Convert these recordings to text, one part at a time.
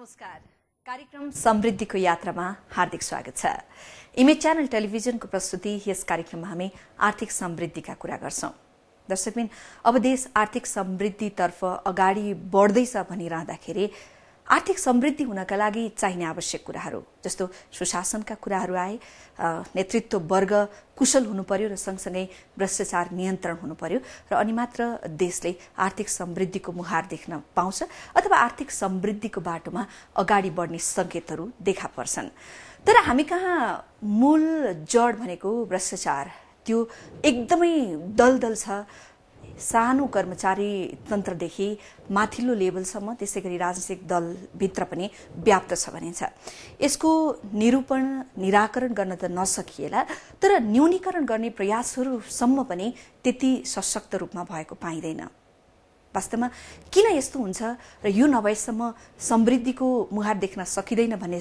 नमस्कार। कार्यक्रम समृद्धिको यात्रामा हार्दिक स्वागत छ। इमेज च्यानल टेलिभिजनको प्रस्तुति यस कार्यक्रममा हामी आर्थिक समृद्धिका कुरा गर्छौं। दर्शकबिन, अब देश आर्थिक समृद्धितर्फ अगाडि बढ्दैछ भनिरहँदाखेरि आर्थिक समृद्धि हुनका लागि चाहिने आवश्यक कुराहरू जस्तो सुशासनका कुराहरू आए, नेतृत्व वर्ग कुशल हुनु पर्यो र सँगसँगै भ्रष्टाचार नियन्त्रण हुनु पर्यो र अनि मात्र देशले आर्थिक समृद्धिको मुहार देख्न पाउँछ अथवा आर्थिक समृद्धिको बाटोमा अगाडि बढ्ने संकेतहरू देखा पर्छन्। तर हामी कहाँ मूल जड भनेको भ्रष्टाचार त्यो एकदमै दलदल छ। सानो कर्मचारी तन्त्रदेखि माथिल्लो लेभलसम्म, त्यसै गरी राजनीतिक दलभित्र पनि व्याप्त छ भनिन्छ। यसको निरूपण निराकरण गर्न त नसकिएला, तर न्यूनीकरण गर्ने प्रयासहरूसम्म पनि त्यति सशक्त रूपमा भएको पाइँदैन। वास्तवमा किन यस्तो हुन्छ र यो नभएसम्म समृद्धिको मुहार देख्न सकिँदैन भन्ने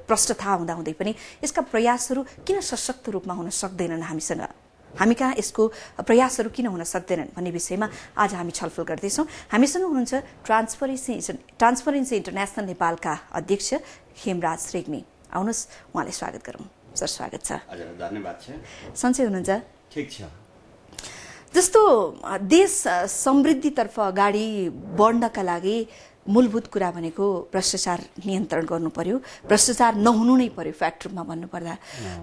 प्रश्न थाहा हुँदाहुँदै पनि यसका प्रयासहरू किन सशक्त रूपमा हुन सक्दैनन् हामीसँग, हामी कहाँ यसको प्रयासहरू किन हुन सक्दैनन् भन्ने विषयमा आज हामी छलफल गर्दैछौँ। हामीसँग हुनुहुन्छ ट्रान्सपरेन्सी इन्टरनेसनल नेपालका अध्यक्ष खेमराज रेग्मी। आउनुहोस्, उहाँलाई स्वागत गरौँ। सर, स्वागत छ। हजुर, धन्यवाद छ। सन्चै हुनुहुन्छ? ठिक छ। जस्तो देश समृद्धितर्फ अगाडि बढ्नका लागि मूलभूत कुरा भनेको भ्रष्टाचार नियन्त्रण गर्नु पर्यो, भ्रष्टाचार नहुनु नै पर्यो फ्याक्ट रूपमा भन्नुपर्दा।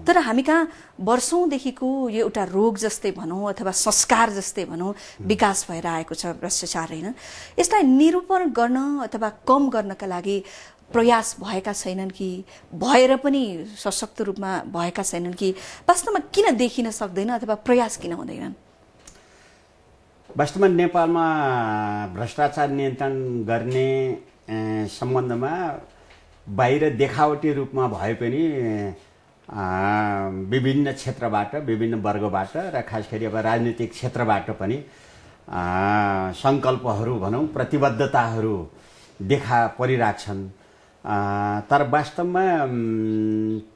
तर हामी कहाँ वर्षौंदेखिको यो एउटा रोग जस्तै भनौँ अथवा संस्कार जस्तै भनौँ विकास भएर आएको छ भ्रष्टाचार, होइन? यसलाई निरूपण गर्न अथवा कम गर्नका लागि प्रयास भएका छैनन् कि भएर पनि सशक्त रूपमा भएका छैनन् कि वास्तवमा किन देखिन सक्दैन अथवा प्रयास किन हुँदैनन्? वास्तवमा नेपालमा भ्रष्टाचार नियन्त्रण गर्ने सम्बन्धमा बाहिर देखावटी रूपमा भए पनि विभिन्न क्षेत्रबाट, विभिन्न वर्गबाट र खास गरी अब राजनीतिक क्षेत्रबाट पनि सङ्कल्पहरू भनौँ, प्रतिबद्धताहरू देखा परिरहेछन्। तर वास्तवमा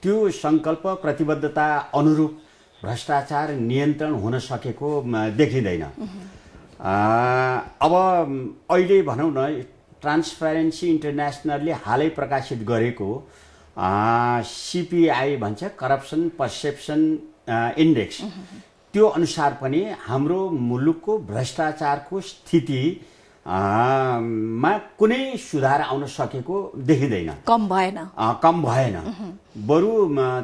त्यो सङ्कल्प प्रतिबद्धता अनुरूप भ्रष्टाचार नियन्त्रण हुन सकेको देखिँदैन। अब अहिले भनौँ न, ट्रान्सपरेन्सी इन्टरनेसनलले हालै प्रकाशित गरेको CPI भन्छ, करप्सन पर्सेप्सन इन्डेक्स, त्यो अनुसार पनि हाम्रो मुलुकको भ्रष्टाचारको स्थिति मा कुनै सुधार आउन सकेको देखिँदैन। कम भएन। बरु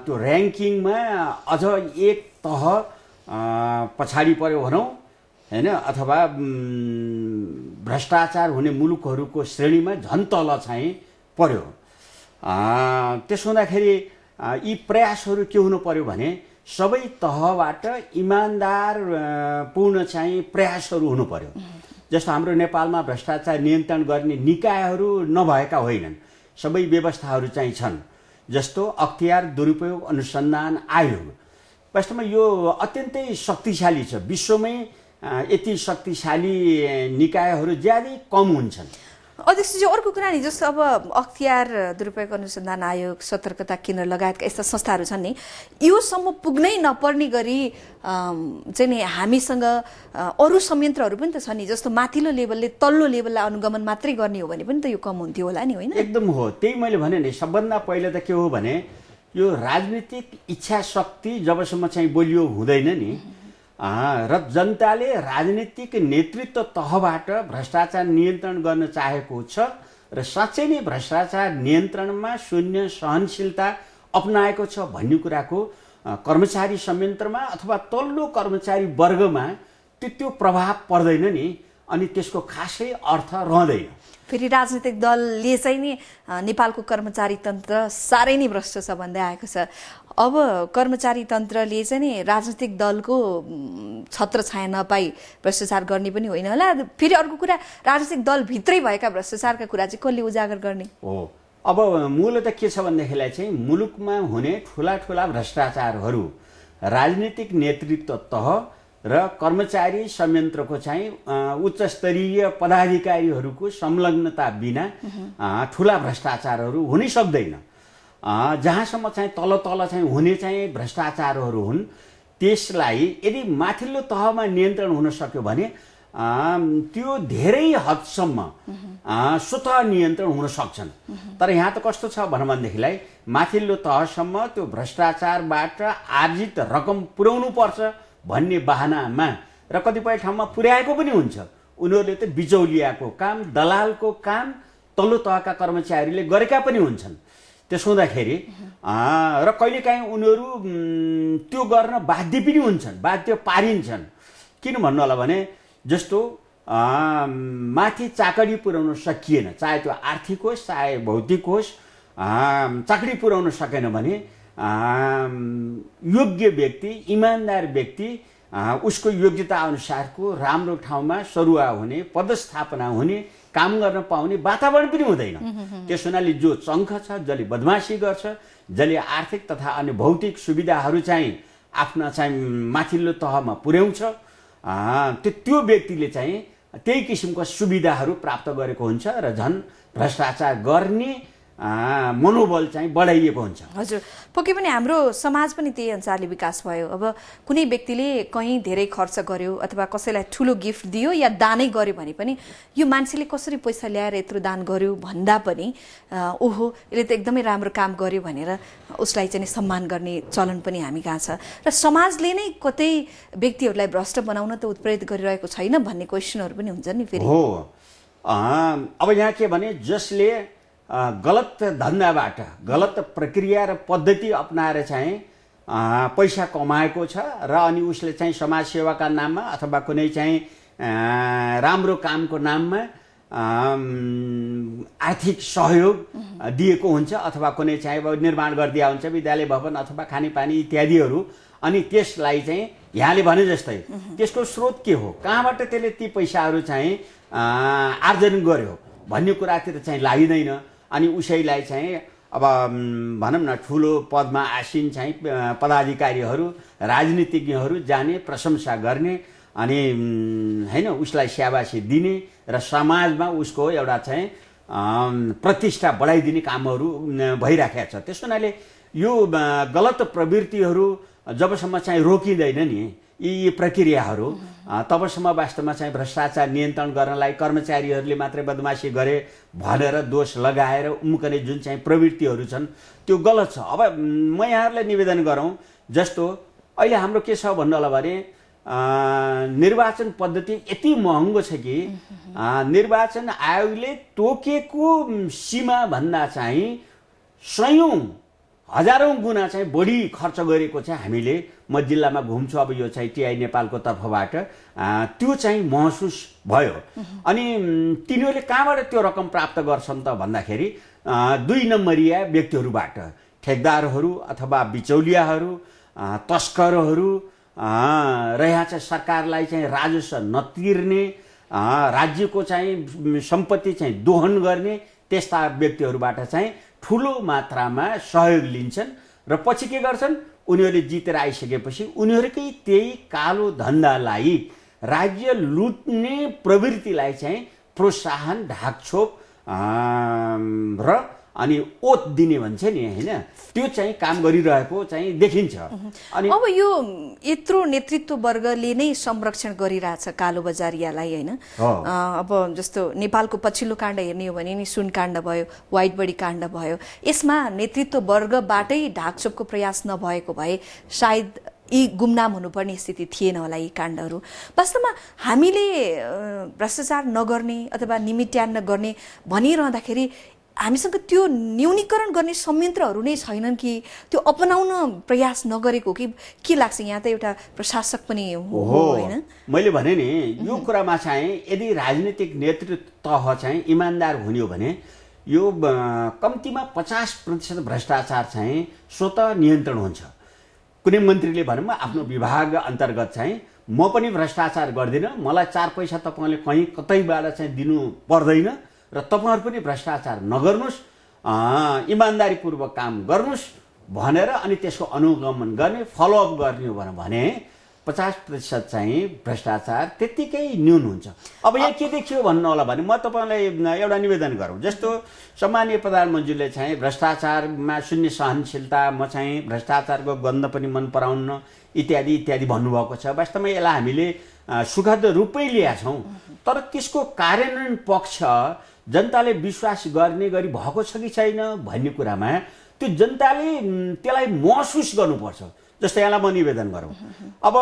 त्यो ऱ्याङ्किङमा अझ एक तह पछाडि पर्यो भनौँ, होइन? अथवा भ्रष्टाचार हुने मुलुकहरूको श्रेणीमा झन् तल चाहिँ पर्यो। त्यसो हुँदाखेरि यी प्रयासहरू के हुनु पर्यो भने सबै तहबाट इमान्दार पूर्ण चाहिँ प्रयासहरू हुनु पर्यो। जस्तो हाम्रो नेपालमा भ्रष्टाचार नियन्त्रण गर्ने निकायहरू नभएका होइनन्, सबै व्यवस्थाहरू चाहिँ छन्। जस्तो अख्तियार दुरुपयोग अनुसन्धान आयोग, वास्तवमा यो अत्यन्तै शक्तिशाली छ। विश्वमै यति शक्तिशाली निकायहरू ज्यादै कम हुन्छन्। अध्यक्षजी, अर्को कुरा नि, जस्तो अब अख्तियार दुरुपयोग अनुसन्धान आयोग, सतर्कता केन्द्र लगायतका यस्ता संस्थाहरू छन् नि, योसम्म पुग्नै नपर्ने गरी चाहिँ नि हामीसँग अरू संयन्त्रहरू पनि त छन् नि। जस्तो माथिल्लो लेभलले तल्लो लेभललाई अनुगमन मात्रै गर्ने हो भने पनि त यो कम हुन्थ्यो होला नि, होइन? एकदम हो। त्यही मैले भने नि, सबभन्दा पहिला त के हो भने यो राजनीतिक इच्छा शक्ति जबसम्म चाहिँ बलियो हुँदैन नि, र जनताले राजनीतिक नेतृत्व तहबाट भ्रष्टाचार नियन्त्रण गर्न चाहेको छ र साँच्चै नै भ्रष्टाचार नियन्त्रणमा शून्य सहनशीलता अपनाएको छ भन्ने कुराको कर्मचारी संयन्त्रमा अथवा तल्लो कर्मचारी वर्गमा त्यो प्रभाव पर्दैन नि, अनि त्यसको खासै अर्थ रहँदैन। फेरि राजनीतिक दलले चाहिँ नि नेपालको कर्मचारी तन्त्र साह्रै नै भ्रष्ट छ भन्दै आएको छ। अब कर्मचारी तन्त्रले चाहिँ नि राजनीतिक दलको छत्रछाया नपाई भ्रष्टाचार गर्ने पनि होइन होला। फेरि अर्को कुरा, राजनीतिक दलभित्रै भएका भ्रष्टाचारका कुरा चाहिँ कसले उजागर गर्ने हो? अब मूलतः के छ भनेदेखिलाई चाहिँ मुलुकमा हुने ठुला ठुला भ्रष्टाचारहरू राजनीतिक नेतृत्व तह र कर्मचारी संयन्त्रको चाहिँ उच्च स्तरीय पदाधिकारीहरूको संलग्नता बिना ठुला भ्रष्टाचारहरू हुनै सक्दैन। जहाँसम्म चाहिँ तल तल चाहिँ हुने चाहिँ भ्रष्टाचारहरू हुन्, त्यसलाई यदि माथिल्लो तहमा नियन्त्रण हुन सक्यो भने त्यो धेरै हदसम्म स्वतः नियन्त्रण हुन सक्छन्। तर यहाँ त कस्तो छ भनेदेखिलाई माथिल्लो तहसम्म त्यो भ्रष्टाचारबाट आर्जित रकम पुर्याउनु पर्छ भन्ने बहानामा र कतिपय ठाउँमा पुर्याएको पनि हुन्छ। उनीहरूले त बिचौलियाको काम, दलालको काम तल्लो तहका कर्मचारीले गरेका पनि हुन्छन्। त्यसो हुँदाखेरि र कहिलेकाहीँ उनीहरू त्यो गर्न बाध्य पनि हुन्छन्, बाध्य पारिन्छन्। किन भन्नु होला भने जस्तो माथि चाकडी पुर्याउन सकिएन, चाहे त्यो आर्थिक होस् चाहे भौतिक होस्, चाकडी पुर्याउन सकेन भने योग्य व्यक्ति, इमान्दार व्यक्ति उसको योग्यता अनुसारको राम्रो ठाउँमा सरुवा हुने, पदस्थापना हुने, काम गर्न पाउने वातावरण पनि हुँदैन। त्यस हुनाले जो चङ्ख छ, जसले बदमासी गर्छ, जसले आर्थिक तथा अन्य भौतिक सुविधाहरू चाहिँ आफ्ना चाहिँ माथिल्लो तहमा पुर्याउँछ, त्यो व्यक्तिले चाहिँ त्यही किसिमको सुविधाहरू प्राप्त गरेको हुन्छ र झन् भ्रष्टाचार गर्ने मनोबल चाहिँ बढाइएको हुन्छ। हजुर, पक्कै पनि हाम्रो समाज पनि त्यही अनुसारले विकास भयो। अब कुनै व्यक्तिले कहीँ धेरै खर्च गर्यो अथवा कसैलाई ठुलो गिफ्ट दियो या दानै गर्यो भने पनि यो मान्छेले कसरी पैसा ल्याएर यत्रो दान गर्यो भन्दा पनि ओहो यसले त एकदमै राम्रो काम गर्यो भनेर उसलाई चाहिँ सम्मान गर्ने चलन पनि हामी कहाँ छ। र समाजले नै कतै व्यक्तिहरूलाई भ्रष्ट बनाउन त उत्प्रेरित गरिरहेको छैन भन्ने क्वेसनहरू पनि हुन्छ नि फेरि। हो, अब यहाँ के भने जसले गलत धन्दाबाट, गलत प्रक्रिया र पद्धति अपनाएर चाहिँ पैसा कमाएको छ र अनि उसले चाहिँ समाजसेवाका नाममा अथवा कुनै चाहिँ राम्रो कामको नाममा आर्थिक सहयोग दिएको हुन्छ अथवा कुनै चाहिँ निर्माण गरिदिया हुन्छ विद्यालय भवन अथवा खानेपानी इत्यादिहरू, अनि त्यसलाई चाहिँ यहाँले भने जस्तै त्यसको स्रोत के हो, कहाँबाट त्यसले ती पैसाहरू चाहिँ आर्जन गर्यो भन्ने कुरातिर चाहिँ लागिँदैन। अनि उसैलाई चाहिँ अब भनौँ न ठुलो पदमा आसीन चाहिँ पदाधिकारीहरू, राजनीतिज्ञहरू जाने, प्रशंसा गर्ने अनि हैन उसलाई स्याबासी दिने र समाजमा उसको एउटा चाहिँ प्रतिष्ठा बढाइदिने कामहरू भइराखेको छ। त्यस हुनाले यो गलत प्रवृत्तिहरू जबसम्म चाहिँ रोकिँदैन नि यी प्रक्रियाहरू, तबसम्म वास्तवमा चाहिँ भ्रष्टाचार नियन्त्रण गर्नलाई कर्मचारीहरूले मात्रै बदमासी गरे भनेर दोष लगाएर उम्कने जुन चाहिँ प्रवृत्तिहरू छन् त्यो गलत छ। अब म यहाँहरूलाई निवेदन गरौँ, जस्तो अहिले हाम्रो के छ भन्नु होला भने निर्वाचन पद्धति यति महँगो छ कि निर्वाचन आयोगले तोकेको सीमा भन्दा चाहिँ सयौं हजारौं गुणा चाहिँ बढी खर्च गरेको चाहिँ हामीले, म जिल्लामा घुम्छु अब यो चाहिँ टिआई नेपालको तर्फबाट त्यो चाहिँ महसुस भयो। अनि तिनीहरूले कहाँबाट त्यो रकम प्राप्त गर्छन् त भन्दाखेरि 2 नम्बरिया व्यक्तिहरूबाट, ठेकदारहरू अथवा बिचौलियाहरू, तस्करहरू र यहाँ चाहिँ सरकारलाई चाहिँ राजस्व नतिर्ने, राज्यको चाहिँ सम्पत्ति चाहिँ दोहन गर्ने त्यस्ता व्यक्तिहरूबाट चाहिँ ठुलो मात्रामा सहयोग लिन्छन् र पछि के गर्छन्, उनीहरूले जितेर आइसकेपछि उनीहरूकै त्यही कालो धन्दालाई, राज्य लुट्ने प्रवृत्तिलाई चाहिँ प्रोत्साहन, ढाकछोप र अनि ओत दिने भन्छ नि हैन, त्यो चाहिँ काम गरिरहेको चाहिँ देखिन्छ। अनि अब यो यत्रो नेतृत्व वर्गले नै संरक्षण गरिरहेछ कालो बजारियालाई हैन। अब जस्तो नेपालको पछिल्लो काण्ड हेर्ने हो भने नि सुन काण्ड भयो, व्हाइट बडी काण्ड भयो, यसमा नेतृत्व वर्गबाटै ढाकछोपको प्रयास नभएको भए सायद यी गुमनाम हुनुपर्ने स्थिति थिएन होला यी काण्डहरू। वास्तवमा हामीले भ्रष्टाचार नगर्ने अथवा निमित्यान्न गर्ने भनिरहँदाखेरि हामीसँग त्यो न्यूनीकरण गर्ने संयन्त्रहरू नै छैनन् कि त्यो अपनाउन प्रयास नगरेको कि के लाग्छ? यहाँ त एउटा प्रशासक पनि हो हैन। मैले भने नि यो कुरामा चाहिँ यदि राजनीतिक नेतृत्व तह चाहिँ इमान्दार हुने हो भने यो कम्तीमा 50% भ्रष्टाचार चाहिँ स्वतः नियन्त्रण हुन्छ। कुनै मन्त्रीले भनौँ आफ्नो विभाग अन्तर्गत चाहिँ म पनि भ्रष्टाचार गर्दिनँ, मलाई 4 पैसा तपाईँले कहीँ कतैबाट चाहिँ दिनु पर्दैन र तपाईहरु पनि भ्रष्टाचार नगर्नुस्, इमानदारीपूर्वक काम गर्नुस् भनेर अनि त्यसको अनुगमन गर्ने, फलोअप गर्ने हो भने 50% चाहिँ भ्रष्टाचार त्यतिकै न्यून हुन्छ। अब यहाँ के देखियो भन्नु होला भने म तपाईलाई एउटा निवेदन गरौँ, जस्तो सम्माननीय प्रधानमन्त्रीले चाहिँ भ्रष्टाचारमा शून्य सहनशीलता, म चाहिँ भ्रष्टाचारको गन्ध पनि मन पराउन्न इत्यादि इत्यादि भन्नुभएको छ। वास्तवमा यसलाई हामीले सुखद रूपै ल्याएका छौँ, तर त्यसको कार्यान्वयन पक्ष जनताले विश्वास गर्ने गरी भएको छ कि छैन भन्ने कुरामा त्यो जनताले त्यसलाई महसुस गर्नुपर्छ। जस्तै यहाँलाई म निवेदन गरौँ, अब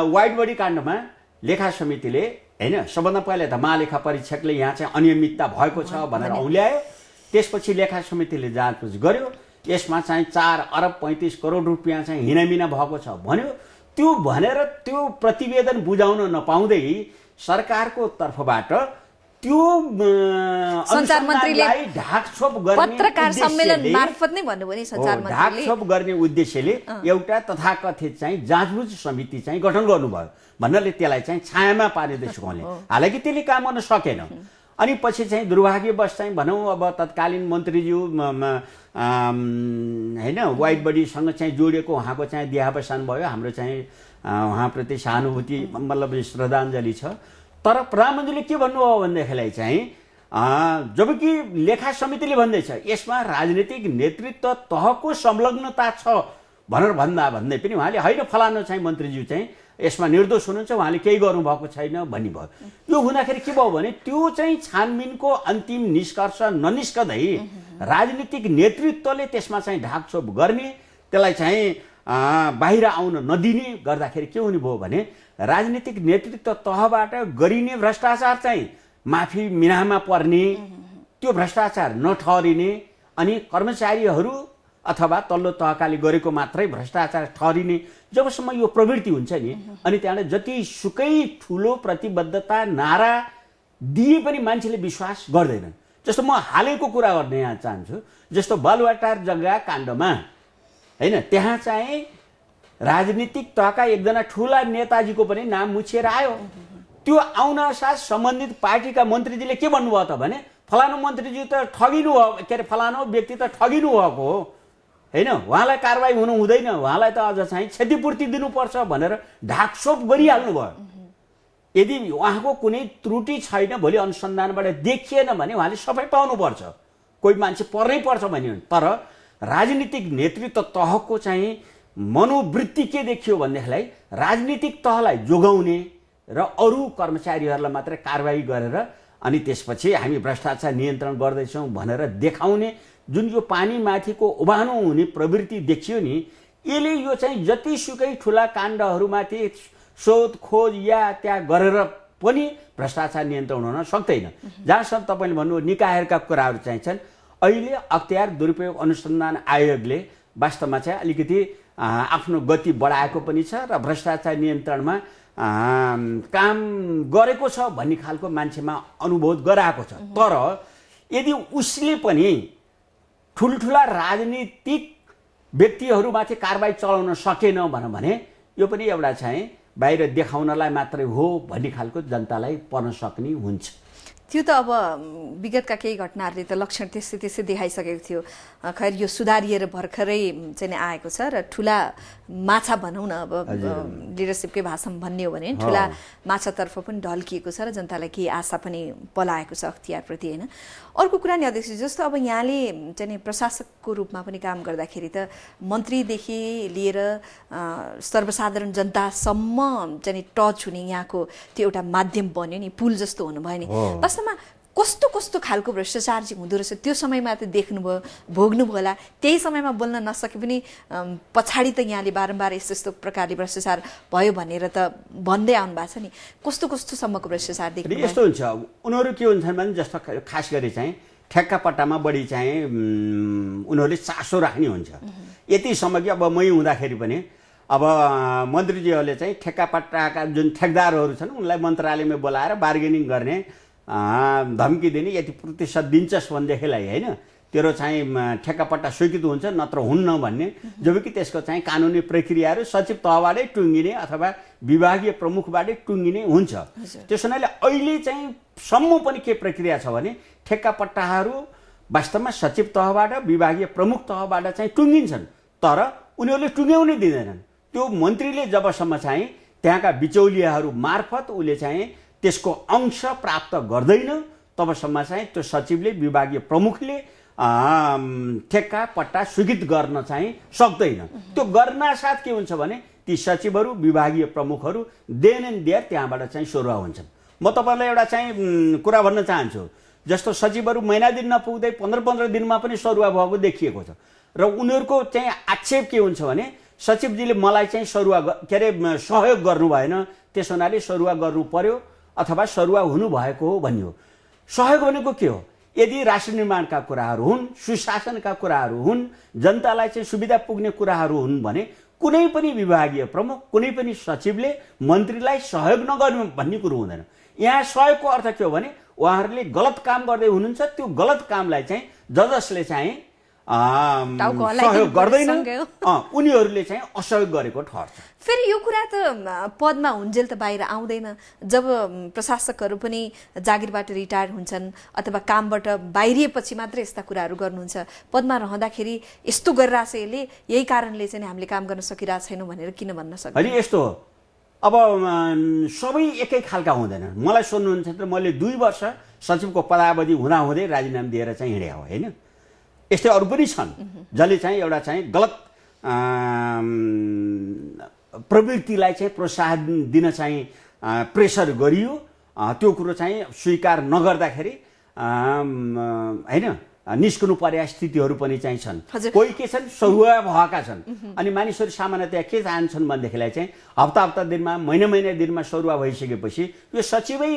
वाइड बडी काण्डमा लेखा समितिले हैन सबभन्दा पहिला त महालेखा परीक्षकले यहाँ चाहिँ अनियमितता भएको छ भनेर औल्यायो। त्यसपछि लेखा समितिले जाँचबुझ गर्यो, यसमा चाहिँ 4 अरब 35 करोड रुपियाँ चाहिँ हिनामिना भएको छ भन्यो। त्यो भनेर त्यो प्रतिवेदन बुझाउन नपाउँदै सरकारको तर्फबाट त्यो सञ्चार मन्त्रीले ढाकछोप गर्ने पत्रकार सम्मेलन मार्फत नै भन्नुभयो नि सञ्चार मन्त्रीले ढाकछोप गर्ने उद्देश्यले एउटा तथाकथित चाहिँ जाँचबुझ समिति चाहिँ गठन गर्नुभयो भन्नाले त्यसलाई चाहिँ छायामा पारिँदै सुकाउने। हालाकि त्यसले काम गर्न सकेन। अनि पछि चाहिँ दुर्भाग्यवश चाहिँ भनौँ अब तत्कालीन मन्त्रीज्यू हैन वाइड बडीसँग चाहिँ जोडिएको उहाँको चाहिँ देहावसान भयो। हाम्रो चाहिँ उहाँप्रति सहानुभूति मतलब श्रद्धाञ्जली छ। तर प्रधानमन्त्रीले के भन्नुभयो भनेदेखिलाई चाहिँ जबकि लेखा समितिले भन्दैछ यसमा राजनीतिक नेतृत्व तहको संलग्नता छ भनेर भन्दै पनि उहाँले होइन फलानु चाहिँ मन्त्रीज्यू चाहिँ यसमा निर्दोष हुनुहुन्छ, उहाँले केही गर्नुभएको छैन भन्ने भयो। यो हुँदाखेरि के भयो भने त्यो चाहिँ छानबिनको अन्तिम निष्कर्ष ननिस्कदै राजनीतिक नेतृत्वले त्यसमा चाहिँ ढाकछोप गर्ने, त्यसलाई चाहिँ बाहिर आउन नदिने गर्दाखेरि के हुने भयो भने राजनीतिक नेतृत्व तहबाट गरिने भ्रष्टाचार चाहिँ माफी मिनामा पर्ने, त्यो भ्रष्टाचार नठहरिने, अनि कर्मचारीहरू अथवा तल्लो तहकाले गरेको मात्रै भ्रष्टाचार ठहरिने जबसम्म यो प्रवृत्ति हुन्छ नि, अनि त्यहाँबाट जतिसुकै ठुलो प्रतिबद्धता नारा दिए पनि मान्छेले विश्वास गर्दैनन्। जस्तो म हालैको कुरा गर्न यहाँ चाहन्छु, जस्तो बालुवाटार जग्गा काण्डमा हैन त्यहाँ चाहिँ राजनीतिक तहका एकजना ठुला नेताजीको पनि नाम मुछिएर आयो। त्यो आउन साथ सम्बन्धित पार्टीका मन्त्रीजीले के भन्नुभयो त भने फलानु मन्त्रीजी त ठगिनु हो, के अरे फलानु व्यक्ति त ठगिनु भएको हो हैन, उहाँलाई कारबाही हुनु हुँदैन, उहाँलाई त अझ चाहिँ क्षतिपूर्ति दिनुपर्छ भनेर ढाकछोप गरिहाल्नु भयो। यदि उहाँको कुनै त्रुटि छैन, भोलि अनुसन्धानबाट देखिएन भने उहाँले सफाइ पाउनुपर्छ, कोही मान्छे पर्नै पर्छ भन्यो। तर राजनीतिक नेतृत्व तहको चाहिँ मनोवृत्ति के देखियो भनेदेखिलाई राजनीतिक तहलाई जोगाउने र अरू कर्मचारीहरूलाई मात्र कारबाही गरेर अनि त्यसपछि हामी भ्रष्टाचार नियन्त्रण गर्दैछौँ भनेर देखाउने जुन यो पानी माथिको उभानो हुने प्रवृत्ति देखियो नि, यसले यो चाहिँ जतिसुकै ठुला काण्डहरूमाथि शोध खोज या त्यहाँ गरेर पनि भ्रष्टाचार नियन्त्रण हुन सक्दैन। जहाँसम्म तपाईँले भन्नुभयो निकायहरूका कुराहरू चाहिँ छन्, अहिले अख्तियार दुरुपयोग अनुसन्धान आयोगले वास्तवमा चाहिँ अलिकति आफ्नो गति बढाएको पनि छ र भ्रष्टाचार नियन्त्रणमा काम गरेको छ भन्ने खालको मान्छेमा अनुभव गराएको छ। तर यदि उसले पनि ठुल्ठुला राजनीतिक व्यक्तिहरूमाथि कारबाही चलाउन सकेन भने यो पनि एउटा चाहिँ बाहिर देखाउनलाई मात्रै हो भन्ने खालको जनतालाई पर्न सक्ने हुन्छ। त्यो त अब विगतका केही घटनाहरूले त लक्षण त्यस्तै देखाइसकेको थियो। खैर यो सुधारिएर भर्खरै चाहिँ आएको छ र ठुला माछा भनौँ न, अब लिडरसिपकै भाषामा भन्ने हो भने ठुला माछातर्फ पनि ढल्किएको छ र जनतालाई केही आशा पनि पलाएको छ अख्तियारप्रति होइन। अर्को कुरा नि अध्यक्ष, जस्तो अब यहाँले चाहिँ प्रशासकको रूपमा पनि काम गर्दाखेरि त मन्त्रीदेखि लिएर सर्वसाधारण जनतासम्म चाहिँ टच हुने यहाँको त्यो एउटा माध्यम बन्यो नि, पुल जस्तो हुनुभयो नि। वास्तवमा कस्तो कस्तो खालको भ्रष्टाचार चाहिँ हुँदो रहेछ त्यो समयमा त देख्नुभयो, भोग्नुभयो होला। त्यही समयमा बोल्न नसके पनि पछाडि त यहाँले बारम्बार यस्तो यस्तो प्रकारले भ्रष्टाचार भयो भनेर त भन्दै आउनु भएको छ नि, कस्तो कस्तो सम्मको भ्रष्टाचार देख्नु? यस्तो हुन्छ, उनीहरू के हुन्छन् भने जस्तो खास गरी चाहिँ ठेक्का पट्टामा बढी चाहिँ उनीहरूले चासो राख्ने हुन्छ। यतिसम्म कि अब मै हुँदाखेरि पनि अब मन्त्रीजीहरूले चाहिँ ठेक्का पट्टाका जुन ठेकदारहरू छन् उनलाई मन्त्रालयमा बोलाएर बार्गेनिङ गर्ने धम्की दिने, यति प्रतिशत दिन्छस् भनेदेखिलाई होइन तेरो चाहिँ ठेक्कापट्टा स्वीकृत हुन्छ नत्र हुन्न भन्ने। जबकि त्यसको चाहिँ कानुनी प्रक्रियाहरू सचिव तहबाटै टुङ्गिने अथवा विभागीय प्रमुखबाटै टुङ्गिने हुन्छ। त्यस हुनाले अहिले चाहिँ सम्म पनि के प्रक्रिया छ भने ठेक्कापट्टाहरू वास्तवमा सचिव तहबाट विभागीय प्रमुख तहबाट चाहिँ टुङ्गिन्छन्, तर उनीहरूले टुङ्ग्याउनै दिँदैनन्। त्यो मन्त्रीले जबसम्म चाहिँ त्यहाँका बिचौलियाहरू मार्फत उसले चाहिँ त्यसको अंश प्राप्त गर्दैन तबसम्म चाहिँ त्यो सचिवले विभागीय प्रमुखले ठेक्का पट्टा स्वीकृत गर्न चाहिँ सक्दैन। त्यो गर्नासाथ के हुन्छ भने ती सचिवहरू विभागीय प्रमुखहरू देन एन्ड देयर त्यहाँबाट चाहिँ सरुवा हुन्छन्। म तपाईँलाई एउटा चाहिँ कुरा भन्न चाहन्छु, जस्तो सचिवहरू महिना दिन नपुग्दै 15-15 दिनमा पनि सरुवा भएको देखिएको छ र उनीहरूको चाहिँ आक्षेप के हुन्छ भने सचिवजीले मलाई चाहिँ सरुवा सहयोग गर्नु भएन, त्यस हुनाले सरुवा गर्नु पर्यो अथवा सरुवा हुनु भएको हो भन्यो। सहयोग भनेको के हो? यदि राष्ट्र निर्माणका कुराहरू हुन्, सुशासनका कुराहरू हुन्, जनतालाई चाहिँ सुविधा पुग्ने कुराहरू हुन् भने कुनै पनि विभागीय प्रमुख, कुनै पनि सचिवले मन्त्रीलाई सहयोग नगर्नु भन्ने कुरो हुँदैन। यहाँ सहयोगको अर्थ के हो भने उहाँहरूले गलत काम गर्दै हुनुहुन्छ, त्यो गलत कामलाई चाहिँ जसले चाहिँ सहयोग गर्दैन उनीहरूले चाहिँ असहयोग गरेको ठहर्छ। फेरि यो कुरा त पदमा हुन्जेल त बाहिर आउँदैन। जब प्रशासकहरू पनि जागिरबाट रिटायर हुन्छन् अथवा कामबाट बाहिरिएपछि मात्रै यस्ता कुराहरू गर्नुहुन्छ। पदमा रहँदाखेरि यस्तो गरिरहेछ यसले, यही कारणले चाहिँ हामीले काम गर्न सकिरहेको छैनौँ भनेर किन भन्न सक्छ? होइन, यस्तो हो। अब सबै एकै खालका हुँदैन। मलाई सोध्नुहुन्छ त मैले 2 वर्ष सचिवको पदावधि हुँदाहुँदै राजीनामा दिएर चाहिँ हिँडे हो, होइन? यस्तै अरू पनि छन् जसले चाहिँ एउटा चाहिँ गलत प्रवृत्तिलाई चाहिँ प्रोत्साहन दिन चाहिँ प्रेसर गरियो, त्यो कुरो चाहिँ स्वीकार नगर्दाखेरि होइन निस्कनु पर्ने स्थितिहरू पनि चाहिँ छन्। कोही के छन् सरुवा भएका छन् अनि मानिसहरू सामान्यतया के चाहन्छन् भनेदेखिलाई चाहिँ हप्ता दिनमा महिना दिनमा सरुवा भइसकेपछि यो सचिवै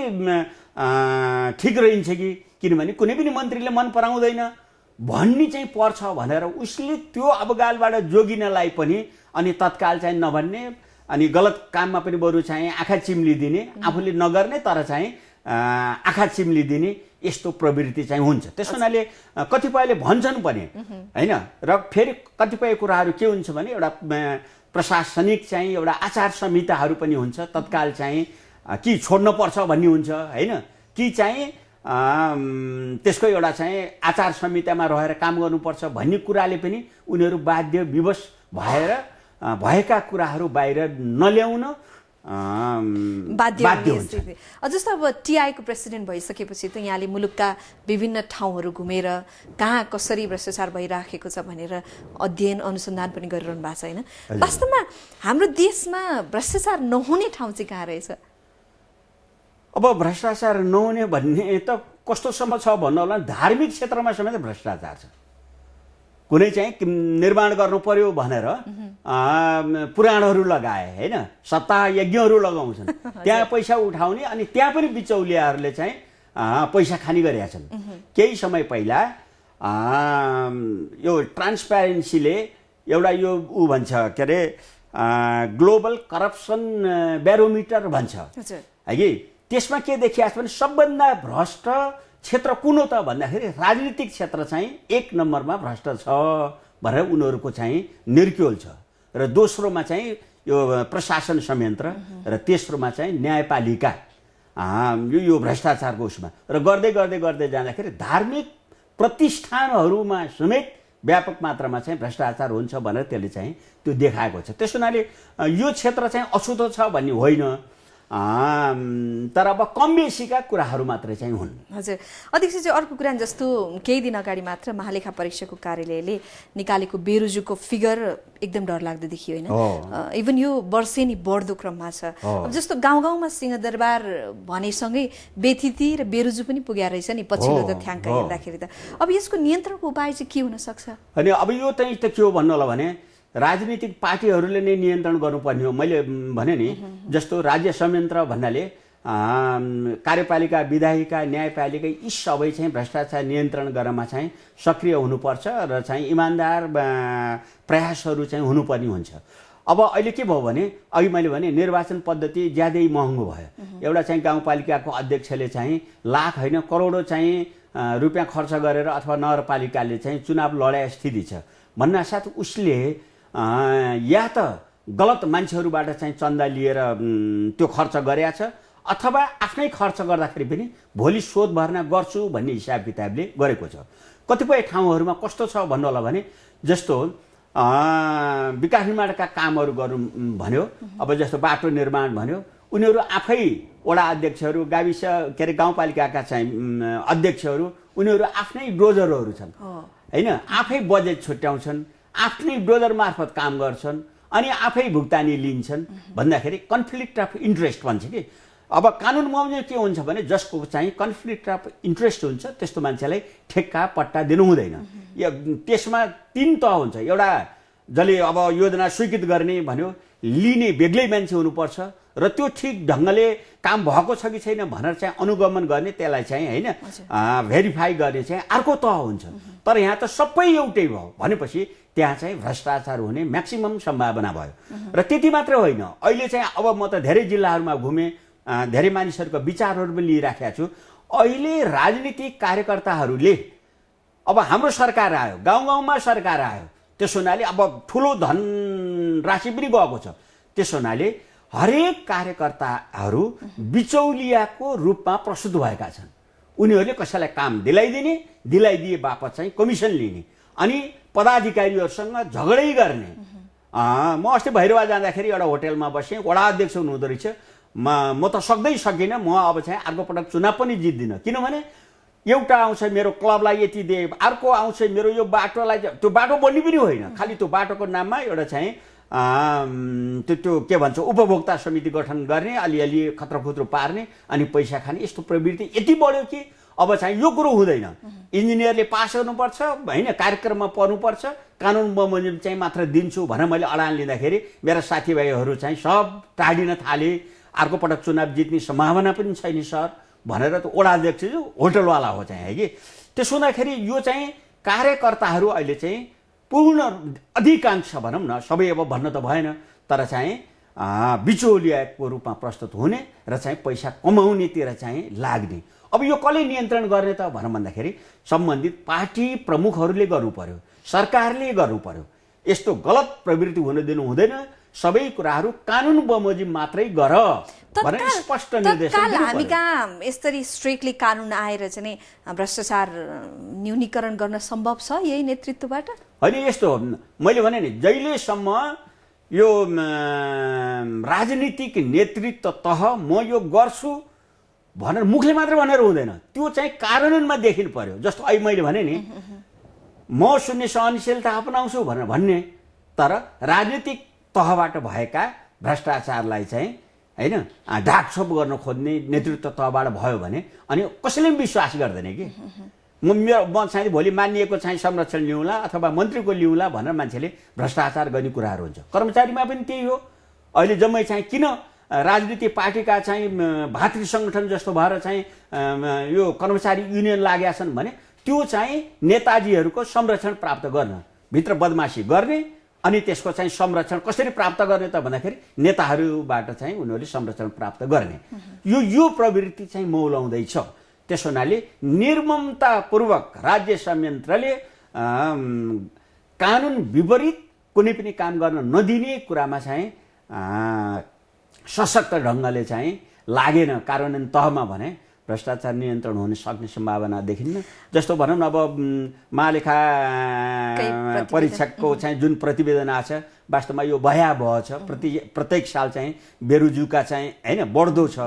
ठिक रहन्छ कि, किनभने कुनै पनि मन्त्रीले मन पराउँदैन भन्ने चाहिँ पर्छ भनेर उसले त्यो अबगालबाट जोगिनलाई पनि अनि तत्काल चाहिँ नभन्ने अनि गलत काममा पनि बरु चाहिँ आँखा चिम्लिदिने, आफूले नगर्ने तर चाहिँ आँखा चिम्लिदिने यस्तो प्रवृत्ति चाहिँ हुन्छ। त्यस हुनाले कतिपयले भन्छन् पनि होइन। र फेरि कतिपय कुराहरू के हुन्छ भने एउटा प्रशासनिक चाहिँ एउटा आचार संहिताहरू पनि हुन्छ, तत्काल चाहिँ कि छोड्नुपर्छ भन्ने हुन्छ होइन, कि चाहिँ त्यसको एउटा चाहिँ आचार संहितामा रहेर काम गर्नुपर्छ भन्ने कुराले पनि उनीहरू बाध्य विवश भएर भएका कुराहरू बाहिर नल्याउन बाध्य हुन्छ। जस्तो अब टिआईको प्रेसिडेन्ट भइसकेपछि त यहाँले मुलुकका विभिन्न ठाउँहरू घुमेर कहाँ कसरी भ्रष्टाचार भइराखेको छ भनेर अध्ययन अनुसन्धान पनि गरिरहनु भएको छ, होइन? वास्तवमा हाम्रो देशमा भ्रष्टाचार नहुने ठाउँ चाहिँ कहाँ रहेछ? अब भ्रष्टाचार नहुने भन्ने त कस्तोसम्म छ भन्नु होला, धार्मिक क्षेत्रमा समेत भ्रष्टाचार छ। कुनै चाहिँ निर्माण गर्नु पर्यो भनेर पुराणहरू लगाए होइन, सप्ताह यज्ञहरू लगाउँछन्, त्यहाँ पैसा उठाउने अनि त्यहाँ पनि बिचौलियाहरूले चाहिँ पैसा खाने गरेका छन्। केही समय पहिला यो ट्रान्सप्यारेन्सीले एउटा यो भन्छ के अरे ग्लोबल करप्सन ब्यारोमिटर भन्छ है कि, त्यसमा के देखिएको छ भने सबभन्दा भ्रष्ट क्षेत्र कुन हो त भन्दाखेरि राजनीतिक क्षेत्र चाहिँ 1 नम्बरमा भ्रष्ट छ भनेर उनीहरूको चाहिँ निर्क्योल छ, र दोस्रोमा चाहिँ यो प्रशासन संयन्त्र र तेस्रोमा चाहिँ न्यायपालिका यो भ्रष्टाचारको उसमा, र गर्दै जाँदाखेरि धार्मिक प्रतिष्ठानहरूमा समेत व्यापक मात्रामा चाहिँ भ्रष्टाचार हुन्छ भनेर त्यसले चाहिँ त्यो देखाएको छ। त्यस हुनाले यो क्षेत्र चाहिँ अछुतो छ भन्ने होइन, तर अब कम बेसीका कुराहरू मात्रै चाहिँ हुन्। हजुर अध्यक्षजी, अर्को कुरा जस्तो केही दिन अगाडि मात्र महालेखा परीक्षकको कार्यालयले निकालेको बेरोजुको फिगर एकदम डरलाग्दो देखियो, होइन? इभन यो वर्षेनी बढ्दो क्रममा छ। अब जस्तो गाउँमा सिंहदरबार भनेसँगै बेथिती र बेरोजु पनि पुग्या रहेछ नि पछिल्लो तथ्याङ्क हेर्दाखेरि त। अब यसको नियन्त्रणको उपाय चाहिँ के हुन सक्छ? अनि अब यो चाहिँ के हो भन्नु होला भने राजनीतिक पार्टीहरूले नै नियन्त्रण गर्नुपर्ने हो। मैले भने नि जस्तो राज्य संयन्त्र भन्नाले कार्यपालिका, विधायिका, न्यायपालिका यी सबै चाहिँ भ्रष्टाचार नियन्त्रण गर्नमा चाहिँ सक्रिय हुनुपर्छ र चाहिँ इमान्दार प्रयासहरू चाहिँ हुनुपर्ने हुन्छ। अब अहिले के भयो भने अघि मैले भने निर्वाचन पद्धति ज्यादै महँगो भयो। एउटा चाहिँ गाउँपालिकाको अध्यक्षले चाहिँ लाख होइन करोडौँ चाहिँ रुपियाँ खर्च गरेर अथवा नगरपालिकाले चाहिँ चुनाव लडाए स्थिति छ भन्नासाथ उसले या त गलत मान्छेहरूबाट चाहिँ चन्दा लिएर त्यो खर्च गरेका छ अथवा आफ्नै खर्च गर्दाखेरि पनि भोलि शोध भर्ना गर्छु भन्ने हिसाब किताबले गरेको छ। कतिपय ठाउँहरूमा कस्तो छ भन्नु होला भने जस्तो विकास निर्माणका कामहरू गर्नु भन्यो, अब जस्तो बाटो निर्माण भन्यो, उनीहरू आफै वडा अध्यक्षहरू, गाविस के अरे गाउँपालिकाका चाहिँ अध्यक्षहरू उनीहरू आफ्नै डोजरहरू छन् होइन, आफै बजेट छुट्याउँछन्, आफ्नै डोजर मार्फत काम गर्छन् अनि आफै भुक्तानी लिन्छन् भन्दाखेरि कन्फ्लिक्ट अफ इन्ट्रेस्ट भन्छ कि। अब कानुन बमोजिम के हुन्छ भने जसको चाहिँ कन्फ्लिक्ट अफ इन्ट्रेस्ट हुन्छ त्यस्तो मान्छेलाई ठेक्का पट्टा दिनु हुँदैन। त्यसमा 3 तह हुन्छ। एउटा जसले अब योजना स्वीकृत गर्ने भन्यो, लिने बेग्लै मान्छे हुनुपर्छ र त्यो ठिक ढङ्गले काम भएको छ कि छैन भनेर चाहिँ अनुगमन गर्ने, त्यसलाई चाहिँ होइन भेरिफाई गर्ने चाहिँ अर्को तह हुन्छ। तर यहाँ त सबै एउटै भयो भनेपछि त्यहाँ चाहिँ भ्रष्टाचार हुने म्याक्सिमम सम्भावना भयो। र त्यति मात्रै होइन, अहिले चाहिँ अब म त धेरै जिल्लाहरूमा घुमेँ, धेरै मानिसहरूको विचारहरू पनि लिइराखेको छु। अहिले राजनीतिक कार्यकर्ताहरूले अब हाम्रो सरकार आयो, गाउँ गाउँमा सरकार आयो, त्यसो हुनाले अब ठुलो धन राशि पनि गएको छ। त्यसो हुनाले हरेक कार्यकर्ताहरू बिचौलियाको रूपमा प्रस्तुत भएका छन्। उनीहरूले कसैलाई काम दिलाइदिए बापत चाहिँ कमिसन लिने अनि पदाधिकारीहरूसँग झगडै गर्ने। म अस्ति भैरवा जाँदाखेरि एउटा होटलमा बसेँ, वडा अध्यक्ष हुनुहुँदो रहेछ। म त सकिनँ, म अब चाहिँ अर्को पटक चुनाव पनि जित्दिनँ, किनभने एउटा आउँछ मेरो क्लबलाई यति दे, अर्को आउँछ मेरो यो बाटोलाई, त्यो बाटो बन्ने पनि होइन, खालि त्यो बाटोको नाममा एउटा चाहिँ त्यो के भन्छ उपभोक्ता समिति गठन गर्ने, अलिअलि खत्रखुत्रो पार्ने अनि पैसा खाने, यस्तो प्रवृत्ति यति बढ्यो कि अब चाहिँ यो कुरो हुँदैन। इन्जिनियरले पास गर्नुपर्छ होइन, कार्यक्रममा पर्नुपर्छ, कानुन बमोजिम चाहिँ मात्र दिन्छु भनेर मैले अडान लिँदाखेरि मेरा साथीभाइहरू चाहिँ सब टाढिन थाले। अर्को पटक चुनाव जित्ने सम्भावना पनि छैन सर भनेर त वडा अध्यक्ष होटलवाला हो चाहिँ है कि। त्यसो हुँदाखेरि यो चाहिँ कार्यकर्ताहरू अहिले चाहिँ पूर्ण अधिकांश भनौँ न, सबै अब भन्न त भएन, तर चाहिँ बिचौलियाको रूपमा प्रस्तुत हुने र चाहिँ पैसा कमाउनेतिर चाहिँ लाग्ने। अब यो कसले नियन्त्रण गर्ने त भनौँ भन्दाखेरि सम्बन्धित पार्टी प्रमुखहरूले गर्नु पर्यो, सरकारले गर्नु पर्यो। यस्तो गलत प्रवृत्ति हुन दिनु हुँदैन। सबै कुराहरू कानुन बमोजिम मात्रै गर भनेर स्पष्ट निर्देशन दिनु पर्यो। हामी कहाँ यसरी स्ट्रिक्टली कानुन आएर चाहिँ भ्रष्टाचार न्यूनीकरण गर्न सम्भव छ यही नेतृत्वबाट? होइन, यस्तो मैले भने नि, जहिलेसम्म यो राजनीतिक नेतृत्व तह म यो गर्छु भनेर मुखले मात्र भनेर हुँदैन, त्यो चाहिँ कार्यान्वयनमा देखिनु पर्यो। जस्तो अहिले मैले भने नि म शून्य सहनशीलता अपनाउँछु भनेर भन्ने, तर राजनीतिक तहबाट भएका भ्रष्टाचारलाई चाहिँ होइन ढाकछोप गर्न खोज्ने नेतृत्व तहबाट भयो भने अनि कसैले पनि विश्वास गर्दैन कि म चाहिँ भोलि मानिएको चाहिँ संरक्षण लिउँला अथवा मन्त्रीको लिउँला भनेर मान्छेले भ्रष्टाचार गर्ने कुराहरू हुन्छ। कर्मचारीमा पनि त्यही हो। अहिले जम्मै चाहिँ किन राजनीतिक पार्टीका चाहिँ भातृ सङ्गठन जस्तो भएर चाहिँ यो कर्मचारी युनियन लागेका छन् भने त्यो चाहिँ नेताजीहरूको संरक्षण प्राप्त गर्न, भित्र बदमासी गर्ने अनि त्यसको चाहिँ संरक्षण कसरी प्राप्त गर्ने त भन्दाखेरि नेताहरूबाट चाहिँ उनीहरूले संरक्षण प्राप्त गर्ने। यो प्रवृत्ति चाहिँ मौलाउँदैछ। त्यसो हुनाले निर्ममतापूर्वक राज्य संयन्त्रले कानुन विपरीत कुनै पनि काम गर्न नदिने कुरामा चाहिँ सशक्त ढङ्गले चाहिँ लागेन कार्यान्वयन तहमा भने भ्रष्टाचार नियन्त्रण हुन सक्ने सम्भावना देखिन्न। जस्तो भनौँ न, अब महालेखा परीक्षकको चाहिँ जुन प्रतिवेदन आछ वास्तवमा यो भयावह छ। प्रत्येक साल चाहिँ बेरोजगारीका चाहिँ होइन बढ्दो छ।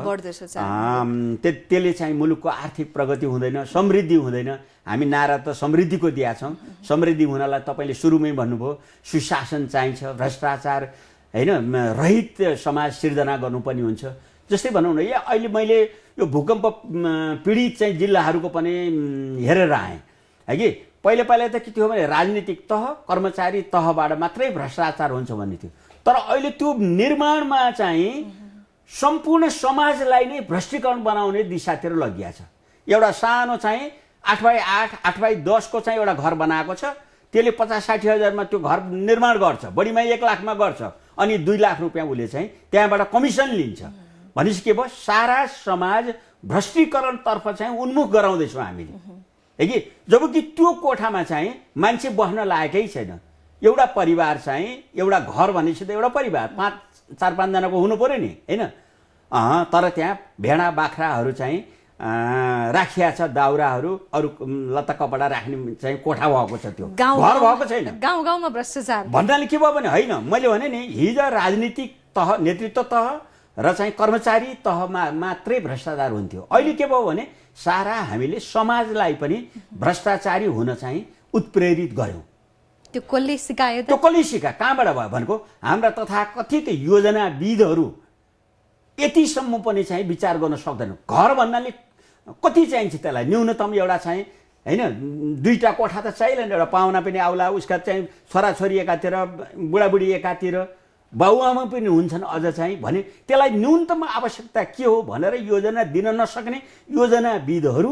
त्यसले चाहिँ मुलुकको आर्थिक प्रगति हुँदैन, समृद्धि हुँदैन। हामी नारा त समृद्धिको दिएका छौँ। समृद्धि हुनलाई तपाईँले सुरुमै भन्नुभयो सुशासन चाहिन्छ, भ्रष्टाचार होइन रहित समाज सिर्जना गर्नुपर्ने हुन्छ। जस्तै भनौँ न, अहिले मैले यो भूकम्प पीडित चाहिँ जिल्लाहरूको पनि हेरेर आएँ है कि। पहिला त के थियो भने राजनीतिक तह कर्मचारी तहबाट मात्रै भ्रष्टाचार हुन्छ भन्ने थियो, तर अहिले त्यो निर्माणमा चाहिँ सम्पूर्ण समाजलाई नै भ्रष्टीकरण बनाउने दिशातिर लगिया छ। एउटा सानो चाहिँ 8x8 8x10 को चाहिँ एउटा घर बनाएको छ, त्यसले 50-60 हजारमा त्यो घर निर्माण गर्छ, बढीमा 1 लाखमा गर्छ अनि 2 लाख रुपियाँ उसले चाहिँ त्यहाँबाट कमिसन लिन्छ। भनेपछि के भयो, सारा समाज भ्रष्टीकरणतर्फ चाहिँ उन्मुख गराउँदैछौँ हामीले है कि। जबकि त्यो कोठामा चाहिँ मान्छे बस्न लायकै छैन। एउटा परिवार चाहिँ एउटा घर भनेपछि त एउटा परिवार 4-5 जनाको हुनु पर्यो नि होइन। तर त्यहाँ भेडा बाख्राहरू चाहिँ राखिया छ, दाउराहरू अरू लत्ता कपडा राख्ने चाहिँ कोठा भएको छ, त्यो घर भएको छैन। गाउँ गाउँमा भ्रष्टाचार भन्नाले के भयो भने होइन, मैले भने नि हिजो राजनीतिक तह नेतृत्व तह र चाहिँ कर्मचारी तहमा मात्रै भ्रष्टाचार हुन्थ्यो। अहिले के भयो भने सारा हामीले समाजलाई पनि भ्रष्टाचारी हुन चाहिँ उत्प्रेरित गर्यौँ। त्यो कसले सिकायो त? त्यो कसले सिका कहाँबाट भयो भनेको हाम्रा तथाकथित योजनाविदहरू यतिसम्म पनि चाहिँ विचार गर्न सक्दैन। घर भन्नाले कति चाहिन्छ त्यसलाई? न्यूनतम एउटा चाहिँ होइन 2टा कोठा त चाहिएन, एउटा पाहुना पनि आउला, उसका चाहिँ छोराछोरी एकातिर, बुढाबुढी एकातिर, बाबुआमा पनि हुन्छन् अझ चाहिँ भने त्यसलाई न्यूनतम आवश्यकता के हो भनेर योजना दिन नसक्ने योजनाविदहरू,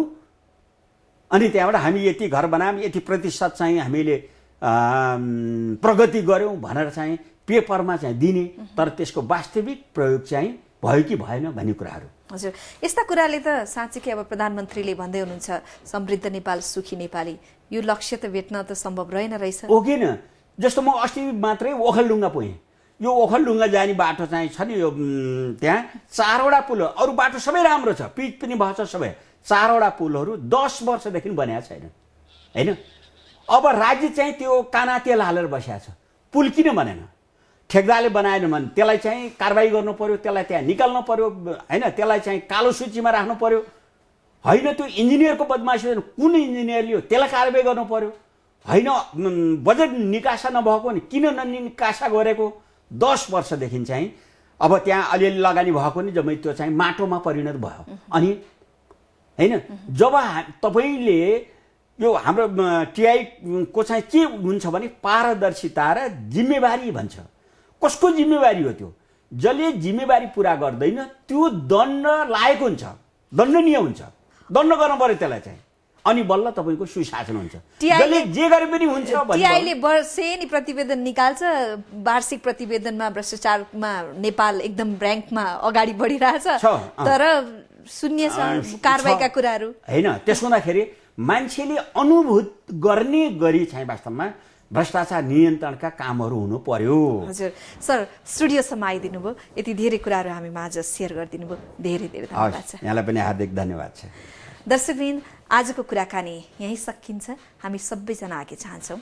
अनि त्यहाँबाट हामी यति घर बनायौँ, यति प्रतिशत चाहिँ हामीले प्रगति गऱ्यौँ भनेर चाहिँ पेपरमा चाहिँ दिने, तर त्यसको वास्तविक प्रयोग चाहिँ भयो कि भएन भन्ने कुराहरू। हजुर, यस्ता कुराले त साँच्चै अब प्रधानमन्त्रीले भन्दै हुनुहुन्छ समृद्ध नेपाल सुखी नेपाली, यो लक्ष्य त भेट्न त सम्भव रहेन रहेछ। हो किन? जस्तो म अस्ति मात्रै ओखलढुङ्गा पुगेँ। यो ओखलढुङ्गा जाने बाटो चाहिँ छ नि, यो त्यहाँ 4वटा पुल, अरू बाटो सबै राम्रो छ, पिच पनि भएको छ सबै, 4वटा पुलहरू 10 वर्षदेखि बनिएको छैन होइन। अब राज्य चाहिँ त्यो काना तेल हालेर बसिएको छ, पुल किन बनेन? ठेकदारले बनाएन भने त्यसलाई चाहिँ कारबाही गर्नु पर्यो, त्यसलाई त्यहाँ निकाल्नु पर्यो होइन, त्यसलाई चाहिँ कालो सूचीमा राख्नु पर्यो होइन। त्यो इन्जिनियरको बदमासी कुन इन्जिनियरले हो त्यसलाई कारबाही गर्नु पर्यो होइन। बजेट निकासा नभएको नि किन ननिकासा गरेको? 10 वर्षदेखि चाहिँ अब त्यहाँ अलिअलि लगानी भएको नि जम्मै त्यो चाहिँ माटोमा परिणत भयो। अनि होइन, जब तपाईँले यो हाम्रो टिआईको चाहिँ के हुन्छ भने पारदर्शिता र जिम्मेवारी भन्छ। कसको जिम्मेवारी हो त्यो? जसले जिम्मेवारी पुरा गर्दैन त्यो दण्ड लायक हुन्छ, दण्डनीय हुन्छ, दण्ड गर्नु पर्यो त्यसलाई चाहिँ, अनि बल्ल तपाईँको सुशासन हुन्छ। जसले जे गरे पनि हुन्छ। टिआईले वर्षेनी प्रतिवेदन निकाल्छ, वार्षिक प्रतिवेदनमा भ्रष्टाचारमा नेपाल एकदम र्याङ्कमा अगाडि बढिरहेछ, तर शून्य छ कारबाहीका कुराहरू होइन। त्यसो हुँदाखेरि मान्छेले अनुभूत गर्ने गरी चाहिँ वास्तवमा भ्रष्टाचार नियन्त्रणका कामहरू हुनु पर्यो। हजुर सर, स्टुडियोसम्म आइदिनु भयो, यति धेरै कुराहरू हामी माझ सेयर गरिदिनु भयो, धेरै धेरै धन्यवाद छ। यहाँलाई पनि हार्दिक धन्यवाद छ। दर्शकवृन्द, आजको कुराकानी यहीँ सकिन्छ। हामी सबैजना आगे चाहन्छौँ।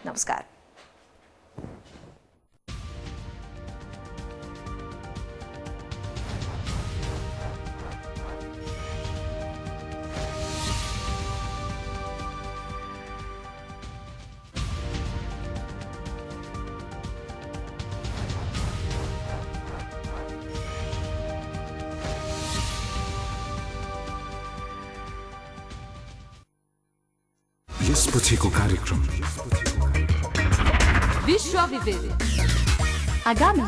नमस्कार। यसपछिको कार्यक्रम विश्व विविध आगामी